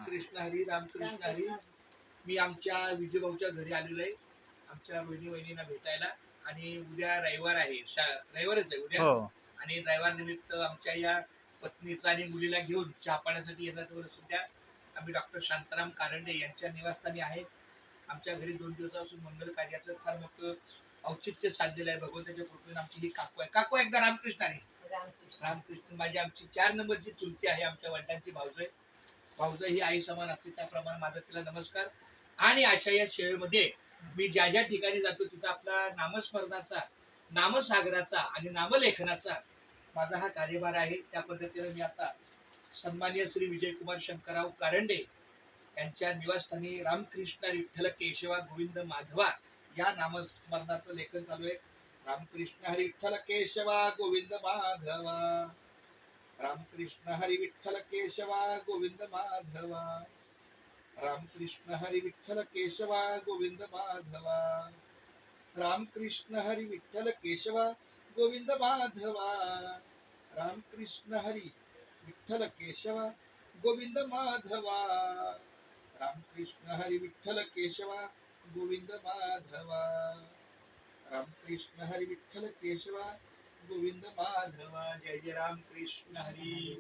रामकृष्ण हरी, रामकृष्ण हरी. मी आमच्या विजयभाऊच्या घरी आलेलो आहे आमच्या बहिणींना भेटायला. आणि उद्या रविवार आहे, रविवारच आहे उद्या. आणि रविवार निमित्त आमच्या या पत्नीचा आणि मुलीला घेऊन चहा पाण्यासाठी येतात. सध्या आम्ही डॉक्टर शांताराम कारंडे यांच्या निवासस्थानी आहे. आमच्या घरी 2 दिवसापासून मंगल कार्याचं फार मोठं औचित्य साधलेलं आहे. भगवंताच्या कृपेने आमची ही काकू आहे. काकू एकदा रामकृष्ण आहे. रामकृष्ण. माझी आमची 4 नंबरची चुलती आहे. आमच्या वडिलांची भाऊजाई. भाऊजाई ही आई समान असते, त्याप्रमाणे माझा तिला नमस्कार. आणि अशा या सेवेमध्ये मी ज्या ज्या ठिकाणी जातो तिथं आपला नामस्मरणाचा, नामसागराचा आणि नामलेखनाचा माझा हा कार्यभार आहे. त्या पद्धतीने मी आता सन्माननीय श्री विजयकुमार शंकरराव कारंडे यांच्या निवासस्थानी रामकृष्ण विठ्ठल केशवा गोविंद माधवा या नामस्मरणाचं लेखन चालू आहे. रामकृष्ण हरी विठ्ठल केशवा गोविंद माधवा, रामकृष्ण हरी विठ्ठल केशवा गोविंद माधवा, रामकृष्ण हरी विठ्ठल केशवा गोविंद माधवा, रामकृष्ण हरी विठ्ठल केशवा गोविंद माधवा, रामकृष्ण हरी विठ्ठल केशवा गोविंद माधवा, रामकृष्ण हरी विठ्ठल केशवा गोविंद माधवा, रामकृष्ण हरी विठ्ठल केशवा गोविंद माधवा. जय जय रामकृष्ण हरी.